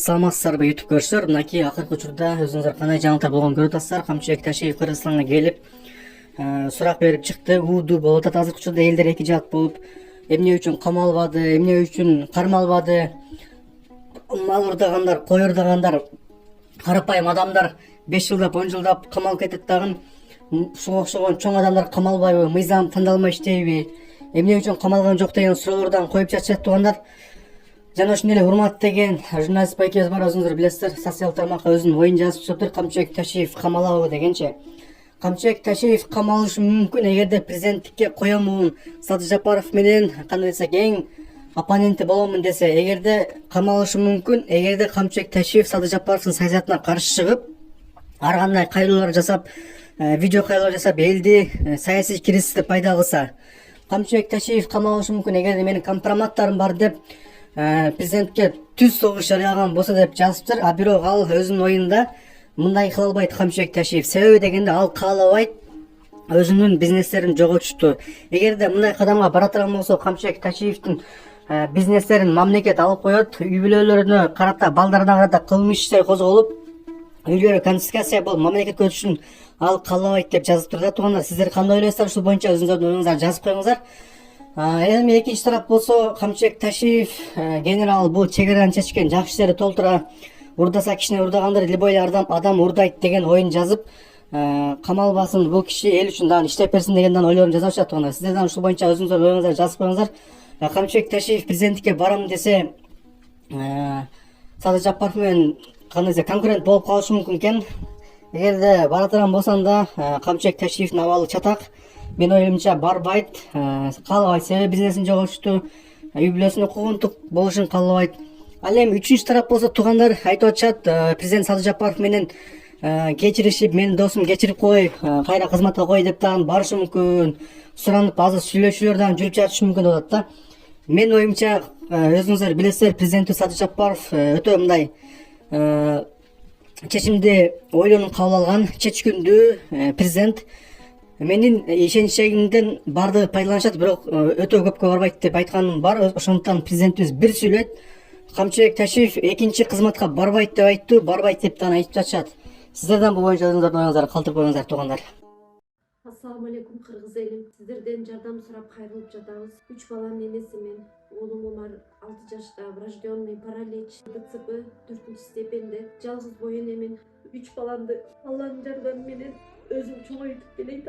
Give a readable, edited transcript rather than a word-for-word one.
Саламатсыздарбы YouTube көрүүчүлөр, мынакей акыркы учурда өзүңүздөр кандай жаңылыктар болгонун көрүп атасыздар. Камчыбек Ташиев Кыргызстанга келип сурак берип чыкты. Ууду болуп атат. Азыркы учурда элдер эки жаат болуп, эмне үчүн камалбады, эмне үчүн кармалбады, мал урдагандар, кой урдагандар, карапайым адамдар 5 жылдап, 10 жылдап камалып кетет дагы. Ушуга окшогон чоң адамдар камалбайбы, мыйзам тандалмай иштейби, эмне үчүн камалган жок деген суроолордон коюп жатышат туугандар. Жана ошондой эле урмат деген журналист байкебиз бар, өзүңүздөр билесиздер. Социалдык тармакка өзүнүн оюн жазып чыгыптыр. Камчыбек Ташиев камалабы дегенче. Камчыбек Ташиев камалышы мүмкүн эгерде президенттикке коёмун, Садыр Жапаров менен кандай десек эң оппоненти боломун десе, эгерде камалышы мүмкүн, эгерде Камчыбек Ташиев Садыр Жапаровдун саясатына каршы чыгып, ар кандай кайрылуулар жасап, видео кайрылуулар жасап, элди саясий кризисте пайда кылса, Камчыбек Ташиев камалышы мүмкүн, эгерде менин компроматтарым бар деп президентке түз согуш жарыяган болсо деп жазыптыр. А бирок ал өзүнүн оюнда мындай кыла албайт Камчыбек Ташиев. Себеби дегенде ал каалабайт өзүнүн бизнестерин жоготушту. Эгерде мындай кадамга бара турган болсо, Камчыбек Ташиевдин бизнестерин мамлекет алып коет, үй бүлөлөрүнө карата, балдарына карата кылмыш иштер козголуп, үйлөрү конфискация болуп мамлекетке өтүшүн ал каалабайт деп жазыптыр да туугандар. Сиздер кандай ойлойсуздар? Ушул боюнча өзүңүздөрдүн оюңуздарды жазып коюңуздар. Эми экинчи тарап болсо, Камчыбек Ташиев генерал бул чек араны чечкен, жакшы жери толтура, урдаса кишини урдагандыр, любой адам урдайт деген оюн жазып, камалбасын, бул киши эл үчүн дагы иштеп берсин деген ойлорун жазып атышат туугандар. Сиздер дагы ушул боюнча өзүңүздөр оюңуздарды жазып коюңуздар. Камчыбек Ташиев президенттикке барам десе, Садыр Жапаров менен кандай десе конкурент болуп калышы мүмкүн экен. Эгерде бара турган болсоң да, Камчыбек Ташиевдин абалы чатак. Мен оюмча барбайт, каалабайт, себеби бизнесин жоготушту, үй бүлөсүнө куугунтук болушун каалабайт. Ал эми үчүнчү тарап болсо, туугандар айтып атышат, президент Садыр Жапаров менен кечиришип, менин досум кечирип кой, кайра кызматка кой деп дагы барышы мүмкүн, суранып азыр сүйлөшүүлөр дагы жүрүп жатышы мүмкүн деп атат да. Менин оюмча, өзүңүздөр билесиздер, президент Садыр Жапаров өтө мындай чечимди ойлонуп кабыл алган, чечкиндүү президент. Менин ишеничимден бардыгы пайдаланышат, бирок өтө көпкө барбайт деп айтканым бар. Ошондуктан президентибиз бир сүйлөйт. Камчыбек Ташиев экинчи кызматка барбайт деп айтты, барбайт деп дагы айтып жатышат. Сиздерден бул боюнча өзүңүздөрдүн оюңуздарды калтырып коюңуздар туугандар. Ассаламу алейкум кыргыз элим. Сиздерден жардам сурап кайрылып жатабыз. 3 баланын энесимин. Уулум Умар 6 жашта, врожденный паралич, ДЦП 4 степенде. Жалгыз бой энемин. 3 баламды Алланын жардамы менен өзүм чоңойтуп келейин.